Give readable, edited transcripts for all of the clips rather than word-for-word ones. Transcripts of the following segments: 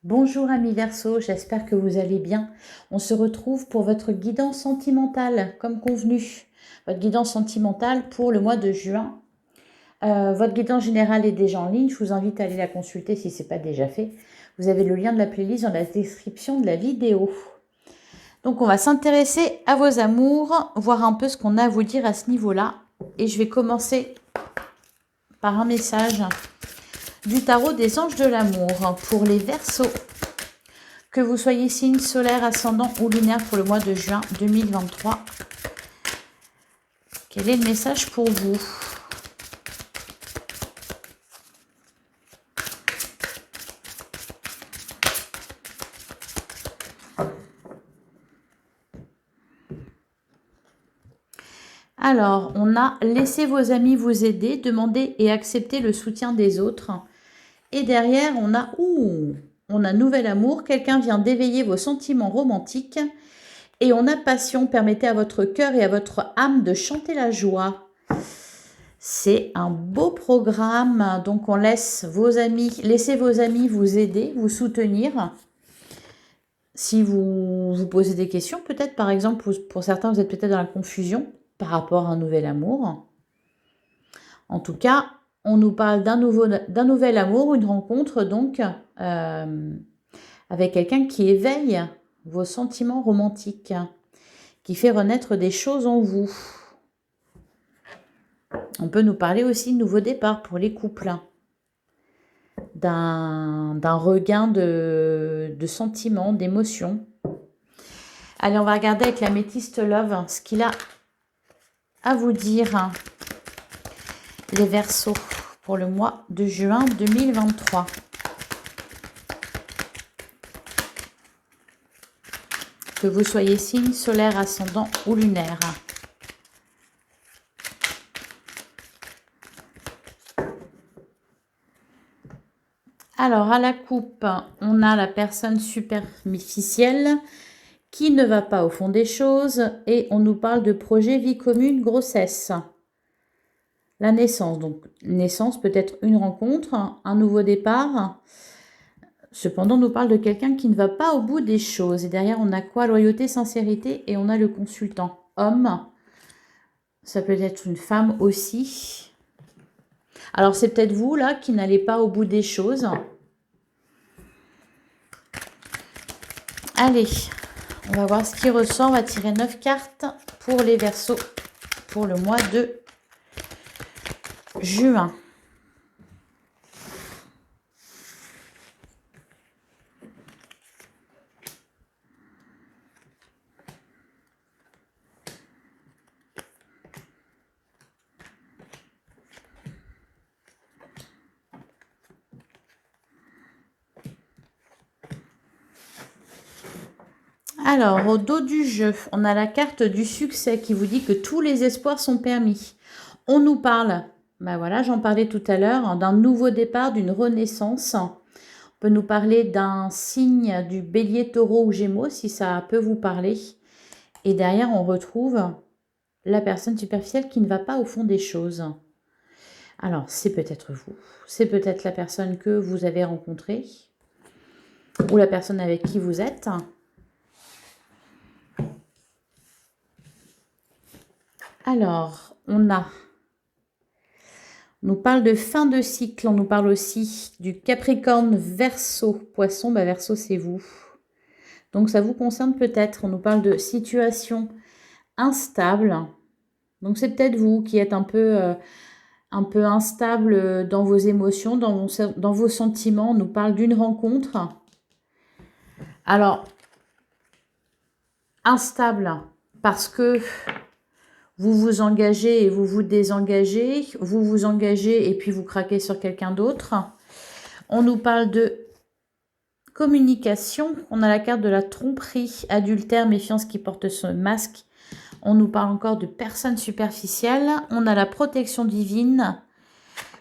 Bonjour amis Verseau, j'espère que vous allez bien. On se retrouve pour votre guidance sentimentale, comme convenu. Votre guidance sentimentale pour le mois de juin. Votre guidance générale est déjà en ligne, je vous invite à aller la consulter si ce n'est pas déjà fait. Vous avez le lien de la playlist dans la description de la vidéo. Donc on va s'intéresser à vos amours, voir un peu ce qu'on a à vous dire à ce niveau-là. Et je vais commencer par un message du tarot des anges de l'amour pour les Verseaux. Que vous soyez signe solaire, ascendant ou lunaire pour le mois de juin 2023. Quel est le message pour vous? Alors, on a laissé vos amis vous aider, demander et accepter le soutien des autres. Et derrière, on a nouvel amour. Quelqu'un vient d'éveiller vos sentiments romantiques. Et on a passion. Permettez à votre cœur et à votre âme de chanter la joie. C'est un beau programme. Donc, on laissez vos amis vous aider, vous soutenir. Si vous vous posez des questions, peut-être, par exemple, pour certains, vous êtes peut-être dans la confusion par rapport à un nouvel amour. En tout cas, on nous parle d'un nouvel amour, une rencontre donc avec quelqu'un qui éveille vos sentiments romantiques, qui fait renaître des choses en vous. On peut nous parler aussi de nouveau départ pour les couples, d'un regain de sentiments, d'émotions. Allez, on va regarder avec l'améthyste Love ce qu'il a à vous dire, les Verseaux, pour le mois de juin 2023. Que vous soyez signe solaire, ascendant ou lunaire. Alors, à la coupe, on a la personne superficielle qui ne va pas au fond des choses et on nous parle de projet, vie commune, grossesse. La naissance, donc naissance peut être une rencontre, un nouveau départ. Cependant, on nous parle de quelqu'un qui ne va pas au bout des choses. Et derrière, on a quoi? Loyauté, sincérité et on a le consultant. Homme, ça peut être une femme aussi. Alors, c'est peut-être vous, là, qui n'allez pas au bout des choses. Allez, on va voir ce qui ressort. On va tirer 9 cartes pour les Verseaux pour le mois de juin. Alors, au dos du jeu, on a la carte du succès qui vous dit que tous les espoirs sont permis. On nous parle, ben voilà, j'en parlais tout à l'heure, d'un nouveau départ, d'une renaissance. On peut nous parler d'un signe du bélier, taureau ou gémeaux, si ça peut vous parler. Et derrière, on retrouve la personne superficielle qui ne va pas au fond des choses. Alors, c'est peut-être vous, c'est peut-être la personne que vous avez rencontrée ou la personne avec qui vous êtes. Alors, on nous parle de fin de cycle, on nous parle aussi du Capricorne, Verseau, Poisson, bah Verseau c'est vous. Donc ça vous concerne peut-être, on nous parle de situation instable. Donc c'est peut-être vous qui êtes un peu instable dans vos émotions, dans vos sentiments. On nous parle d'une rencontre. Alors, instable parce que vous vous engagez et vous vous désengagez. Vous vous engagez et puis vous craquez sur quelqu'un d'autre. On nous parle de communication. On a la carte de la tromperie, adultère, méfiance qui porte ce masque. On nous parle encore de personnes superficielles. On a la protection divine,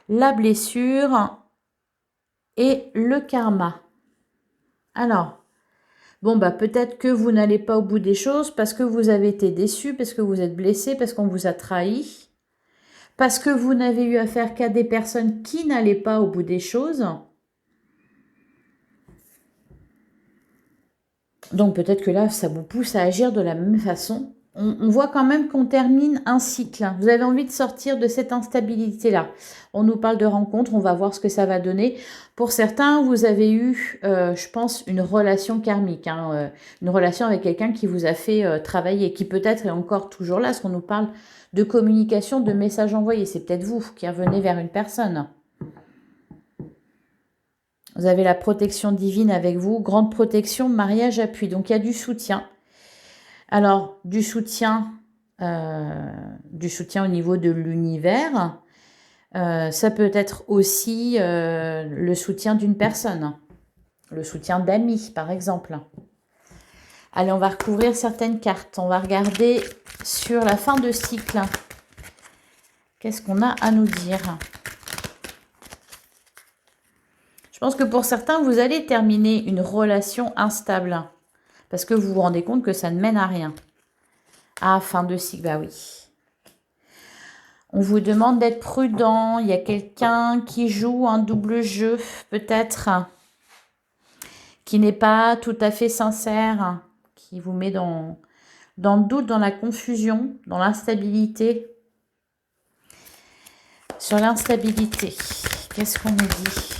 la blessure et le karma. Alors, bon, bah peut-être que vous n'allez pas au bout des choses parce que vous avez été déçu, parce que vous êtes blessé, parce qu'on vous a trahi, parce que vous n'avez eu affaire qu'à des personnes qui n'allaient pas au bout des choses. Donc peut-être que là, ça vous pousse à agir de la même façon. On voit quand même qu'on termine un cycle. Vous avez envie de sortir de cette instabilité-là. On nous parle de rencontre, on va voir ce que ça va donner. Pour certains, vous avez eu, je pense, une relation karmique, hein, une relation avec quelqu'un qui vous a fait travailler, qui peut-être est encore toujours là, parce qu'on nous parle de communication, de messages envoyés. C'est peut-être vous qui revenez vers une personne. Vous avez la protection divine avec vous, grande protection, mariage, appui. Donc il y a du soutien. Alors, du soutien au niveau de l'univers. Ça peut être aussi le soutien d'une personne, le soutien d'amis, par exemple. Allez, on va recouvrir certaines cartes. On va regarder sur la fin de cycle. Qu'est-ce qu'on a à nous dire ? Je pense que pour certains, vous allez terminer une relation instable. Parce que vous vous rendez compte que ça ne mène à rien. Ah, fin de cycle, bah oui. On vous demande d'être prudent. Il y a quelqu'un qui joue un double jeu, peut-être, qui n'est pas tout à fait sincère, qui vous met dans le doute, dans la confusion, dans l'instabilité. Sur l'instabilité, qu'est-ce qu'on nous dit ?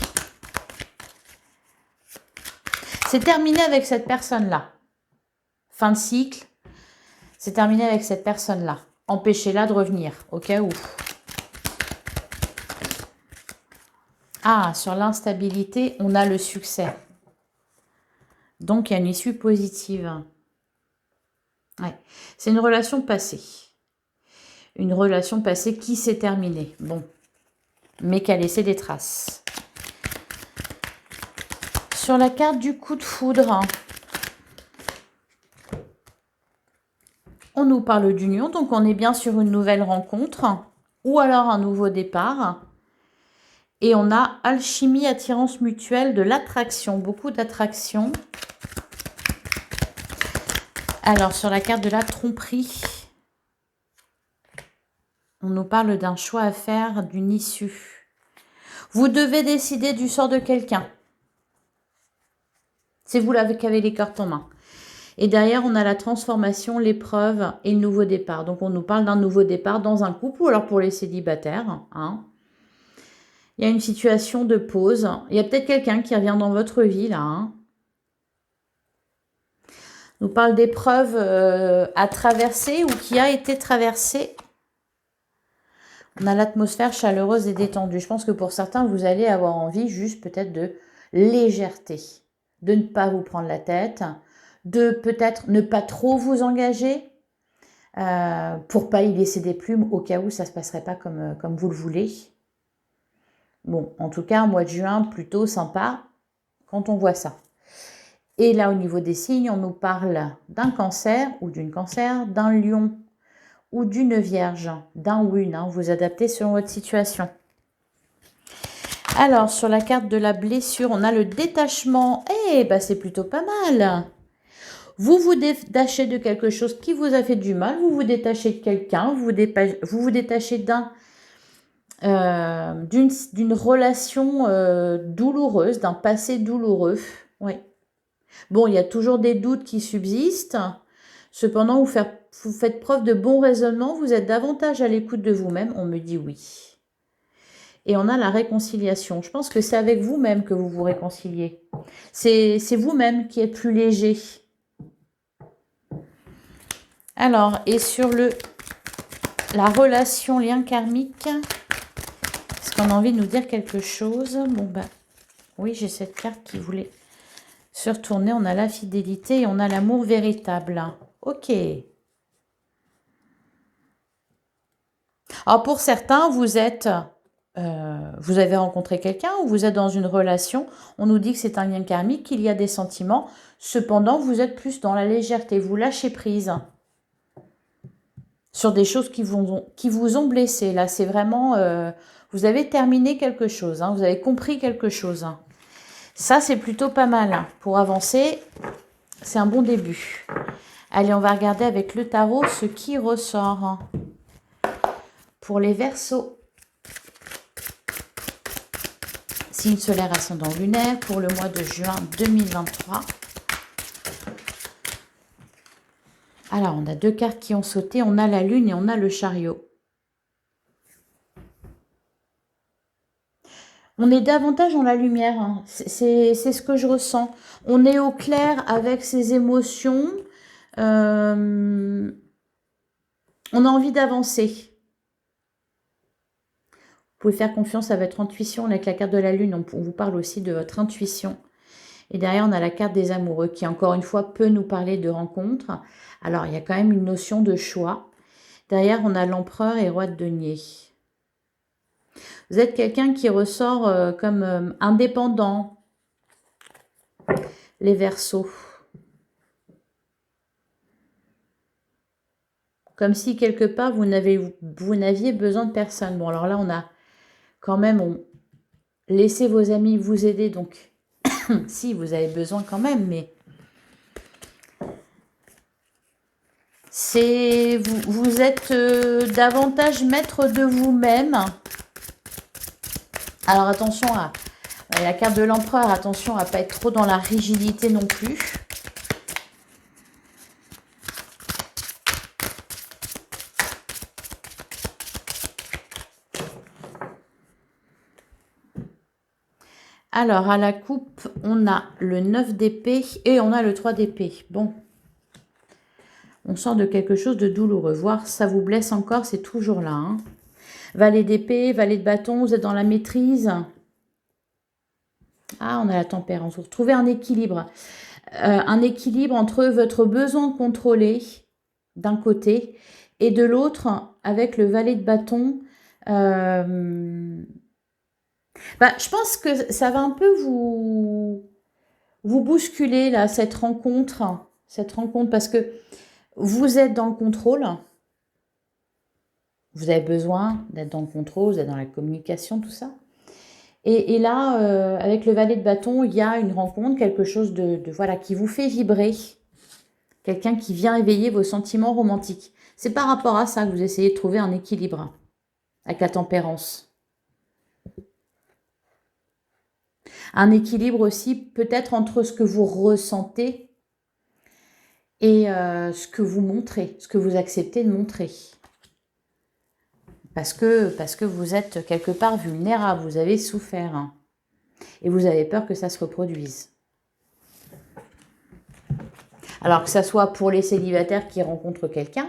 C'est terminé avec cette personne-là. Fin de cycle, c'est terminé avec cette personne-là. Empêchez-la de revenir, au cas où. Ah, sur l'instabilité, on a le succès. Donc, il y a une issue positive. Ouais. C'est une relation passée. Une relation passée qui s'est terminée. Bon. Mais qui a laissé des traces. Sur la carte du coup de foudre, on nous parle d'union. Donc, on est bien sur une nouvelle rencontre. Ou alors un nouveau départ. Et on a alchimie, attirance mutuelle, de l'attraction. Beaucoup d'attraction. Alors, sur la carte de la tromperie, on nous parle d'un choix à faire, d'une issue. Vous devez décider du sort de quelqu'un. C'est vous là qui avez les cartes en main. Et derrière, on a la transformation, l'épreuve et le nouveau départ. Donc, on nous parle d'un nouveau départ dans un couple ou alors pour les célibataires. Hein. Il y a une situation de pause. Il y a peut-être quelqu'un qui revient dans votre vie là. Hein. On nous parle d'épreuves à traverser ou qui a été traversée. On a l'atmosphère chaleureuse et détendue. Je pense que pour certains, vous allez avoir envie juste peut-être de légèreté. De ne pas vous prendre la tête. De peut-être ne pas trop vous engager. Pour pas y laisser des plumes au cas où ça ne se passerait pas comme vous le voulez. Bon, en tout cas, un mois de juin plutôt sympa quand on voit ça. Et là, au niveau des signes, on nous parle d'un cancer ou d'une cancer, d'un lion ou d'une vierge, d'un ou une. Hein, vous adaptez selon votre situation. Alors, sur la carte de la blessure, on a le détachement. Eh ben, c'est plutôt pas mal. Vous vous détachez de quelque chose qui vous a fait du mal. Vous vous détachez de quelqu'un. Vous vous détachez d'une relation douloureuse, d'un passé douloureux. Oui. Bon, il y a toujours des doutes qui subsistent. Cependant, vous faites preuve de bon raisonnement. Vous êtes davantage à l'écoute de vous-même. On me dit oui. Et on a la réconciliation. Je pense que c'est avec vous-même que vous vous réconciliez. C'est vous-même qui êtes plus léger. Alors, et sur la relation lien karmique, est-ce qu'on a envie de nous dire quelque chose? Bon, ben, oui, j'ai cette carte qui voulait se retourner. On a la fidélité et on a l'amour véritable. Ok. Alors, pour certains, vous avez rencontré quelqu'un ou vous êtes dans une relation. On nous dit que c'est un lien karmique, qu'il y a des sentiments. Cependant, vous êtes plus dans la légèreté. Vous lâchez prise sur des choses qui vous ont blessé. Là, c'est vraiment... vous avez terminé quelque chose. Hein, vous avez compris quelque chose. Hein. Ça, c'est plutôt pas mal. Hein. Pour avancer, c'est un bon début. Allez, on va regarder avec le tarot ce qui ressort. Hein. Pour les Verseaux. Signe solaire ascendant lunaire pour le mois de juin 2023. Alors, on a 2 cartes qui ont sauté. On a la lune et on a le chariot. On est davantage dans la lumière. Hein. C'est ce que je ressens. On est au clair avec ses émotions. On a envie d'avancer. Vous pouvez faire confiance à votre intuition. Avec la carte de la lune, on vous parle aussi de votre intuition. Et derrière, on a la carte des amoureux qui, encore une fois, peut nous parler de rencontres. Alors, il y a quand même une notion de choix. Derrière, on a l'empereur et roi de denier. Vous êtes quelqu'un qui ressort comme indépendant. Les Verseaux. Comme si, quelque part, vous n'aviez besoin de personne. Bon, alors là, on a quand même... laissez vos amis vous aider, donc... si, vous avez besoin quand même, mais... Vous êtes davantage maître de vous-même. Alors attention à la carte de l'empereur, attention à ne pas être trop dans la rigidité non plus. Alors à la coupe, on a le 9 d'épée et on a le 3 d'épée. Bon. On sort de quelque chose de douloureux. Voir ça vous blesse encore, c'est toujours là. Hein. Valet d'épée, valet de bâton, vous êtes dans la maîtrise. Ah, on a la tempérance. Vous retrouvez un équilibre. Un équilibre entre votre besoin de contrôler d'un côté et de l'autre avec le valet de bâton. Je pense que ça va un peu vous bousculer là, cette rencontre parce que vous êtes dans le contrôle. Vous avez besoin d'être dans le contrôle, vous êtes dans la communication, tout ça. Et là, avec le valet de bâton, il y a une rencontre, quelque chose voilà, qui vous fait vibrer. Quelqu'un qui vient éveiller vos sentiments romantiques. C'est par rapport à ça que vous essayez de trouver un équilibre avec la tempérance. Un équilibre aussi peut-être entre ce que vous ressentez et ce que vous montrez, ce que vous acceptez de montrer. Parce que vous êtes quelque part vulnérable, vous avez souffert. Hein, et vous avez peur que ça se reproduise. Alors que ça soit pour les célibataires qui rencontrent quelqu'un,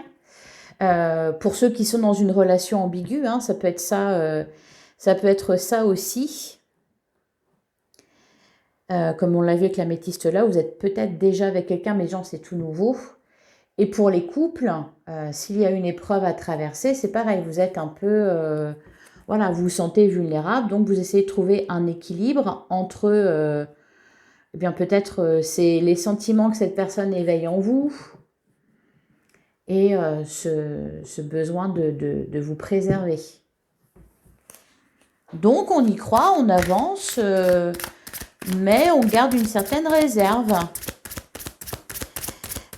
pour ceux qui sont dans une relation ambiguë, hein, ça peut être ça aussi. Comme on l'a vu avec la métiste là, vous êtes peut-être déjà avec quelqu'un, mais genre c'est tout nouveau. Et pour les couples, s'il y a une épreuve à traverser, c'est pareil, vous êtes un peu, voilà, vous vous sentez vulnérable, donc vous essayez de trouver un équilibre entre, eh bien peut-être c'est les sentiments que cette personne éveille en vous et ce besoin de vous préserver. Donc on y croit, on avance, mais on garde une certaine réserve.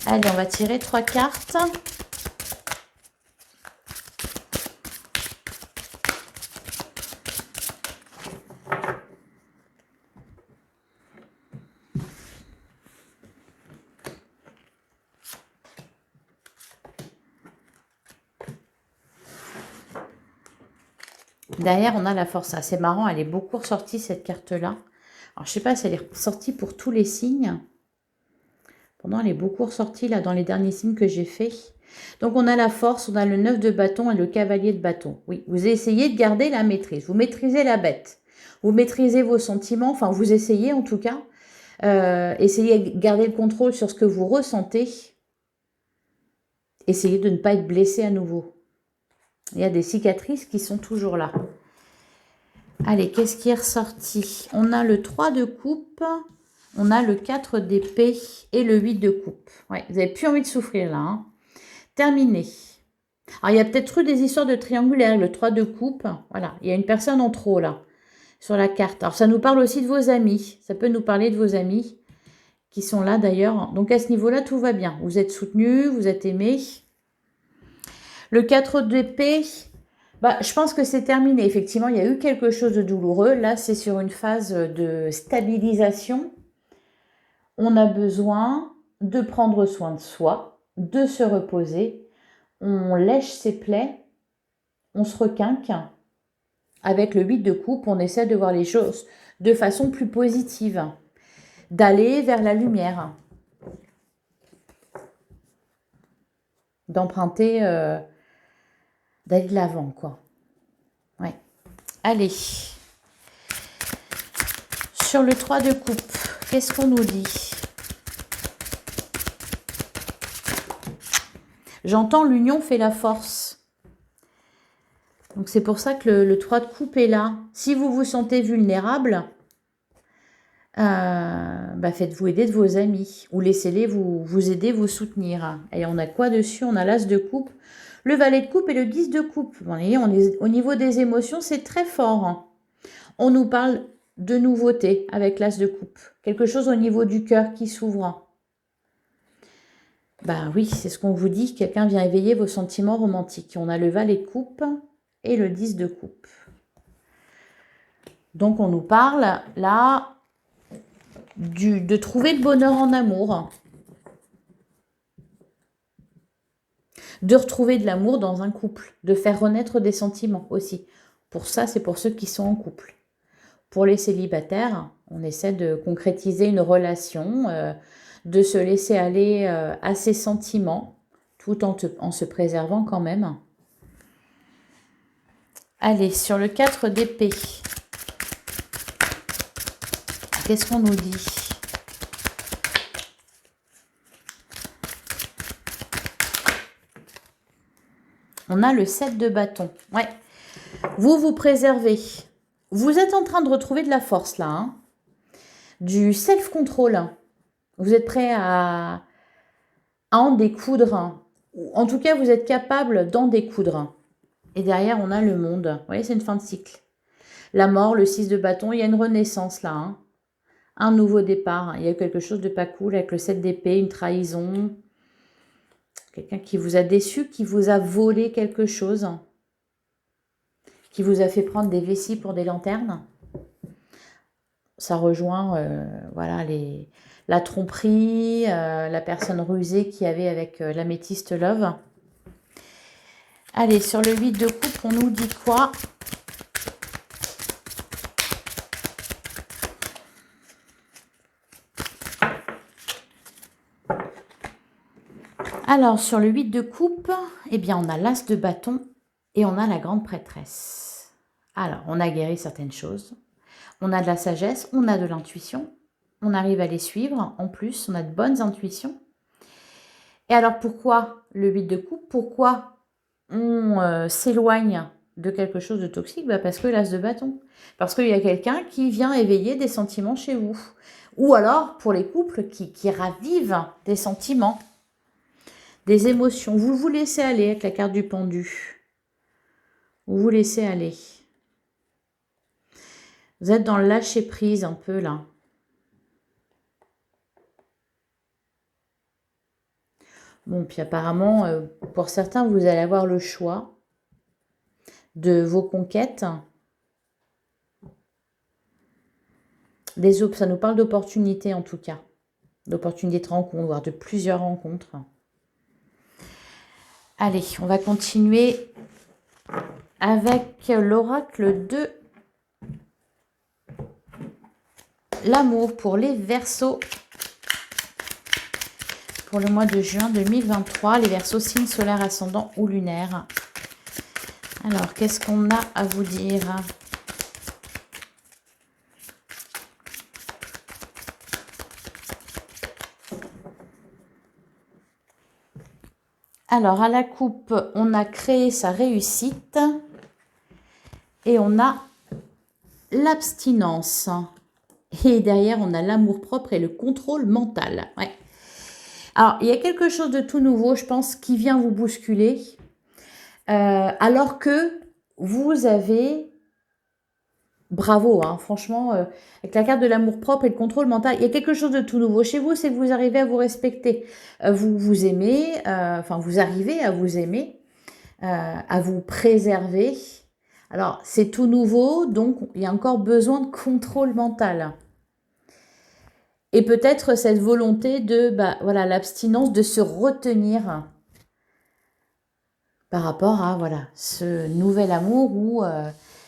Allez, on va tirer 3 cartes. Derrière, on a la force. Ah, c'est marrant, elle est beaucoup ressortie, cette carte-là. Alors, je ne sais pas si elle est ressortie pour tous les signes. Pendant, elle est beaucoup ressortie là dans les derniers signes que j'ai fait. Donc, on a la force, on a le 9 de bâton et le cavalier de bâton. Oui, vous essayez de garder la maîtrise. Vous maîtrisez la bête. Vous maîtrisez vos sentiments. Enfin, vous essayez en tout cas. Essayez de garder le contrôle sur ce que vous ressentez. Essayez de ne pas être blessé à nouveau. Il y a des cicatrices qui sont toujours là. Allez, qu'est-ce qui est ressorti? On a le 3 de coupe, on a le 4 d'épée et le 8 de coupe. Ouais, vous n'avez plus envie de souffrir là. Hein. Terminé. Alors, il y a peut-être eu des histoires de triangulaire. Le 3 de coupe, voilà, il y a une personne en trop là, sur la carte. Alors, ça nous parle aussi de vos amis. Ça peut nous parler de vos amis qui sont là d'ailleurs. Donc, à ce niveau-là, tout va bien. Vous êtes soutenu, vous êtes aimé. Le 4 d'épée, je pense que c'est terminé. Effectivement, il y a eu quelque chose de douloureux. Là, c'est sur une phase de stabilisation. On a besoin de prendre soin de soi, de se reposer. On lèche ses plaies, on se requinque. Avec le 8 de coupe, on essaie de voir les choses de façon plus positive, d'aller vers la lumière, d'emprunter, d'aller de l'avant, quoi. Ouais. Allez. Sur le 3 de coupe, qu'est-ce qu'on nous dit? J'entends l'union fait la force. Donc c'est pour ça que le 3 de coupe est là. Si vous vous sentez vulnérable, faites-vous aider de vos amis ou laissez-les vous aider, vous soutenir. Et on a quoi dessus? On a l'as de coupe, le valet de coupe et le 10 de coupe. Vous voyez, au niveau des émotions, c'est très fort. On nous parle de nouveauté avec l'as de coupe. Quelque chose au niveau du cœur qui s'ouvre. Ben oui, c'est ce qu'on vous dit. Quelqu'un vient éveiller vos sentiments romantiques. On a le valet de coupe et le 10 de coupe. Donc, on nous parle là de trouver le bonheur en amour. De retrouver de l'amour dans un couple. De faire renaître des sentiments aussi. Pour ça, c'est pour ceux qui sont en couple. Pour les célibataires, on essaie de concrétiser une relation, de se laisser aller à ses sentiments, tout en se préservant quand même. Allez, sur le 4 d'épée, qu'est-ce qu'on nous dit? On a le 7 de bâton. Ouais. Vous vous préservez. Vous êtes en train de retrouver de la force là. Du self-control. Vous êtes prêt à en découdre. En tout cas, vous êtes capable d'en découdre. Et derrière, on a le monde. Vous voyez, c'est une fin de cycle. La mort, le 6 de bâton, il y a une renaissance là. Un nouveau départ. Il y a quelque chose de pas cool avec le 7 d'épée, une trahison. Quelqu'un qui vous a déçu, qui vous a volé quelque chose. Qui vous a fait prendre des vessies pour des lanternes. Ça rejoint voilà, la tromperie, la personne rusée qu'il y avait avec l'améthyste love. Allez, sur le 8 de coupe, on nous dit quoi? Alors, sur le 8 de coupe, eh bien, on a l'as de bâton et on a la grande prêtresse. Alors, on a guéri certaines choses. On a de la sagesse, on a de l'intuition. On arrive à les suivre. En plus, on a de bonnes intuitions. Et alors, pourquoi le 8 de coupe? Pourquoi on s'éloigne de quelque chose de toxique? Parce que l'as de bâton. Parce qu'il y a quelqu'un qui vient éveiller des sentiments chez vous. Ou alors, pour les couples qui ravivent des sentiments, des émotions. Vous vous laissez aller avec la carte du pendu. Vous vous laissez aller. Vous êtes dans le lâcher-prise un peu là. Bon, puis apparemment, pour certains, vous allez avoir le choix de vos conquêtes. Ça nous parle d'opportunités en tout cas. D'opportunités de rencontres, voire de plusieurs rencontres. Allez, on va continuer avec l'oracle de l'amour pour les Verseaux. Pour le mois de juin 2023, les Verseaux, signes solaires, ascendant ou lunaire. Alors, qu'est-ce qu'on a à vous dire? Alors, à la coupe, on a créé sa réussite et on a l'abstinence. Et derrière, on a l'amour-propre et le contrôle mental. Ouais. Alors, il y a quelque chose de tout nouveau, je pense, qui vient vous bousculer. Alors que vous avez... Bravo, hein, franchement, avec la carte de l'amour-propre et le contrôle mental, il y a quelque chose de tout nouveau chez vous, c'est que vous arrivez à vous respecter. Vous vous aimez, vous arrivez à vous aimer, à vous préserver. Alors, c'est tout nouveau, donc il y a encore besoin de contrôle mental. Et peut-être cette volonté de, voilà, l'abstinence de se retenir par rapport à, voilà, ce nouvel amour ou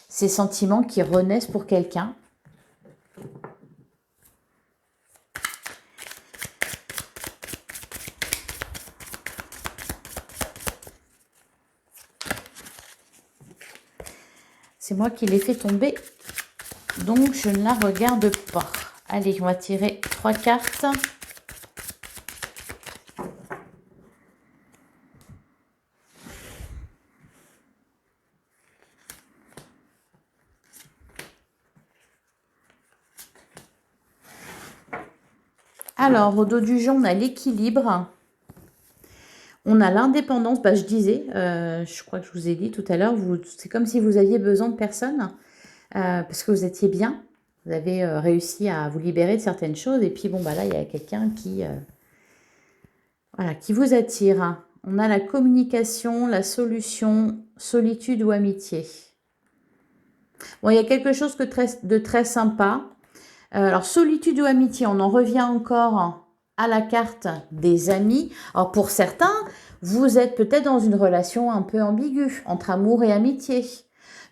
ces sentiments qui renaissent pour quelqu'un. C'est moi qui l'ai fait tomber, donc je ne la regarde pas. Allez, on va tirer 3 cartes. Alors, au dos du jeu, on a l'équilibre. On a l'indépendance. Je disais, je crois que je vous ai dit tout à l'heure, c'est comme si vous aviez besoin de personne parce que vous étiez bien. Vous avez réussi à vous libérer de certaines choses. Et puis, bon, là, il y a quelqu'un qui, voilà, qui vous attire. On a la communication, la solution, solitude ou amitié. Bon, il y a quelque chose de très sympa. Alors, solitude ou amitié, on en revient encore à la carte des amis. Alors, pour certains, vous êtes peut-être dans une relation un peu ambiguë entre amour et amitié.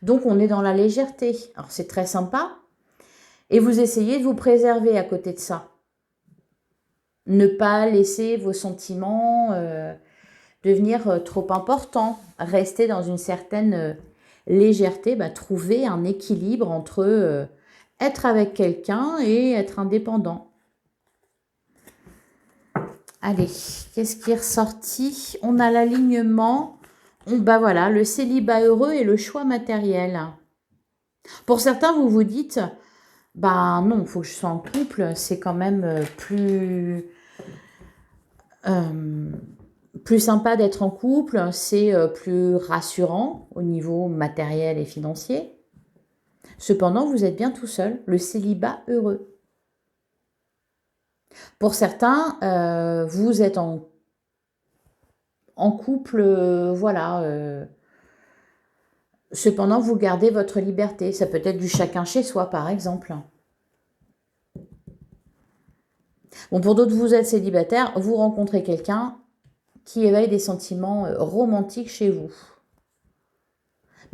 Donc, on est dans la légèreté. Alors, c'est très sympa. Et vous essayez de vous préserver à côté de ça. Ne pas laisser vos sentiments devenir trop importants. Rester dans une certaine légèreté. Trouver un équilibre entre être avec quelqu'un et être indépendant. Allez, qu'est-ce qui est ressorti? On a l'alignement. Voilà, le célibat heureux et le choix matériel. Pour certains, vous vous dites, non, il faut que je sois en couple. C'est quand même plus sympa d'être en couple. C'est plus rassurant au niveau matériel et financier. Cependant, vous êtes bien tout seul. Le célibat heureux. Pour certains, vous êtes en couple, voilà. Cependant, vous gardez votre liberté. Ça peut être du chacun chez soi, par exemple. Bon, pour d'autres, vous êtes célibataire, vous rencontrez quelqu'un qui éveille des sentiments romantiques chez vous.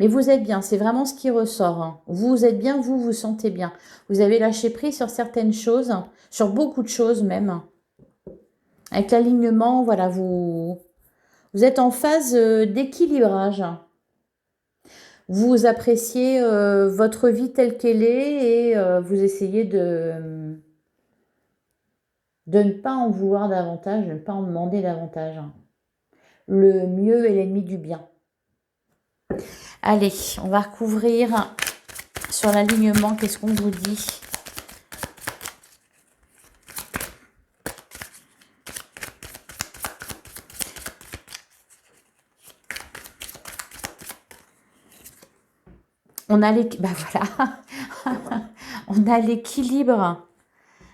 Mais vous êtes bien, c'est vraiment ce qui ressort. Vous êtes bien, vous vous sentez bien. Vous avez lâché prise sur certaines choses, sur beaucoup de choses même. Avec l'alignement, voilà, vous êtes en phase d'équilibrage. Vous appréciez votre vie telle qu'elle est et vous essayez de ne pas en vouloir davantage, de ne pas en demander davantage. Le mieux est l'ennemi du bien. Allez, on va recouvrir sur l'alignement. Qu'est-ce qu'on vous dit ? On a voilà. On a l'équilibre.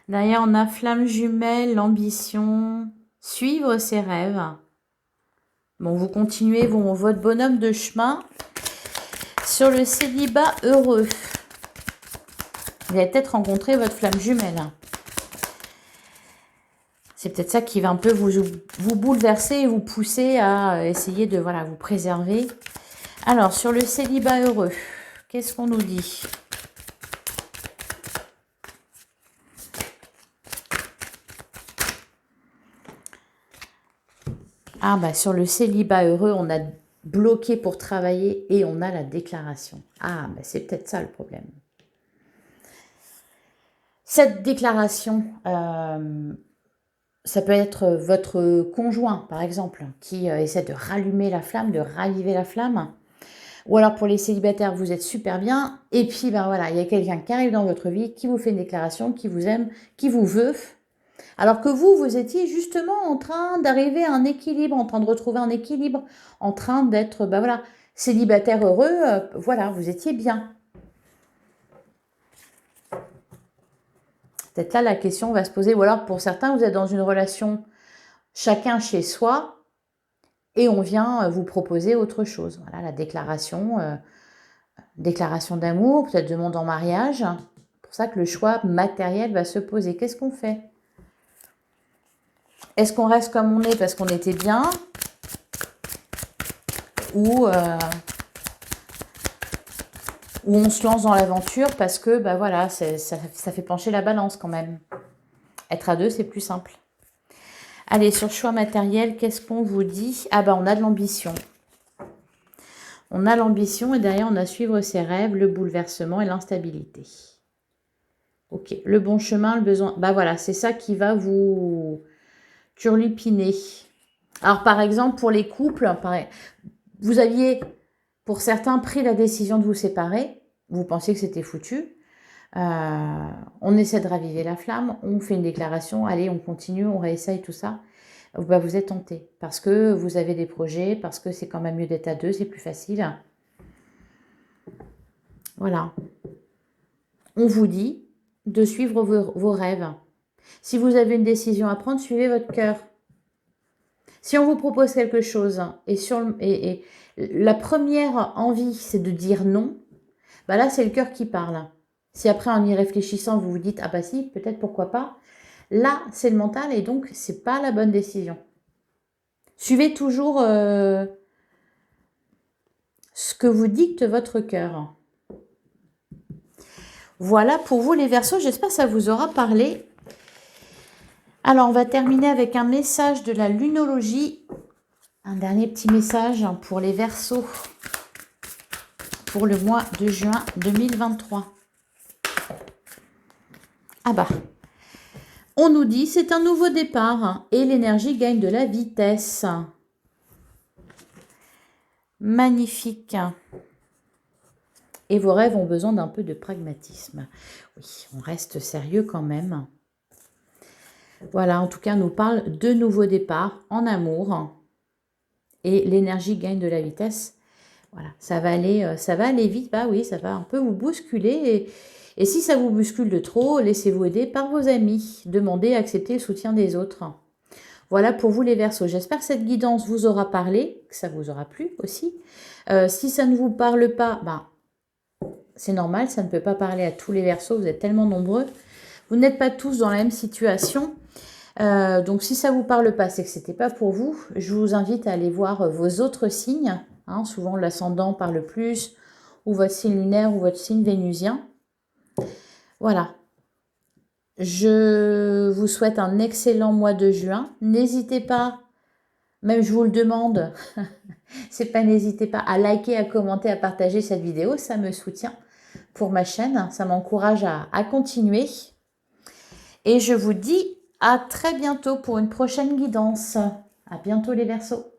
Derrière, on a flamme jumelle, l'ambition, suivre ses rêves. Bon, vous continuez votre bonhomme de chemin sur le célibat heureux. Vous allez peut-être rencontrer votre flamme jumelle. C'est peut-être ça qui va un peu vous bouleverser et vous pousser à essayer de vous préserver. Alors, sur le célibat heureux, qu'est-ce qu'on nous dit ? Sur le célibat heureux, on a bloqué pour travailler et on a la déclaration. C'est peut-être ça le problème. Cette déclaration, ça peut être votre conjoint, par exemple, qui essaie de rallumer la flamme, de raviver la flamme. Ou alors pour les célibataires, vous êtes super bien. Et puis, il y a quelqu'un qui arrive dans votre vie, qui vous fait une déclaration, qui vous aime, qui vous veut. Alors que vous étiez justement en train d'arriver à un équilibre, en train de retrouver un équilibre, en train d'être, célibataire heureux, vous étiez bien. Peut-être là, la question va se poser. Ou alors, pour certains, vous êtes dans une relation chacun chez soi et on vient vous proposer autre chose. Voilà, la déclaration d'amour, peut-être demande en mariage. C'est pour ça que le choix matériel va se poser. Qu'est-ce qu'on fait ? Est-ce qu'on reste comme on est parce qu'on était bien? Ou on se lance dans l'aventure parce que, bah voilà, ça fait pencher la balance quand même. Être à deux, c'est plus simple. Allez, sur choix matériel, qu'est-ce qu'on vous dit? Ah bah, on a de l'ambition. On a l'ambition et derrière, on a suivre ses rêves, le bouleversement et l'instabilité. Ok, le bon chemin, le besoin. Bah voilà, c'est ça qui va vous turlupiner. Alors, par exemple, pour les couples, vous aviez, pour certains, pris la décision de vous séparer. Vous pensiez que c'était foutu. On essaie de raviver la flamme. On fait une déclaration. Allez, on continue, on réessaye tout ça. Bah, vous êtes tenté parce que vous avez des projets, parce que c'est quand même mieux d'être à deux, c'est plus facile. Voilà. On vous dit de suivre vos rêves. Si vous avez une décision à prendre, suivez votre cœur. Si on vous propose quelque chose et la première envie, c'est de dire non, bah là, c'est le cœur qui parle. Si après, en y réfléchissant, vous vous dites « Ah bah si, peut-être, pourquoi pas », là, c'est le mental et donc, c'est pas la bonne décision. Suivez toujours ce que vous dicte votre cœur. Voilà pour vous les Verseaux, j'espère que ça vous aura parlé. Alors, on va terminer avec un message de la lunologie. Un dernier petit message pour les Verseaux pour le mois de juin 2023. Ah bah, on nous dit c'est un nouveau départ et l'énergie gagne de la vitesse. Magnifique. Et vos rêves ont besoin d'un peu de pragmatisme. Oui, on reste sérieux quand même. Voilà, en tout cas, on nous parle de nouveaux départs en amour. Et l'énergie gagne de la vitesse. Voilà, ça va aller vite. Bah oui, ça va un peu vous bousculer. Et si ça vous bouscule de trop, laissez-vous aider par vos amis. Demandez, acceptez le soutien des autres. Voilà pour vous les Verseaux. J'espère que cette guidance vous aura parlé, que ça vous aura plu aussi. Si ça ne vous parle pas, bah, c'est normal, ça ne peut pas parler à tous les Verseaux, vous êtes tellement nombreux. Vous n'êtes pas tous dans la même situation. Donc si ça ne vous parle pas, c'est que ce n'était pas pour vous. Je vous invite à aller voir vos autres signes. Hein, souvent l'ascendant parle plus, ou votre signe lunaire, ou votre signe vénusien. Voilà. Je vous souhaite un excellent mois de juin. N'hésitez pas, même je vous le demande, n'hésitez pas à liker, à commenter, à partager cette vidéo. Ça me soutient pour ma chaîne. Ça m'encourage à continuer. Et je vous dis à très bientôt pour une prochaine guidance. À bientôt les Verseaux.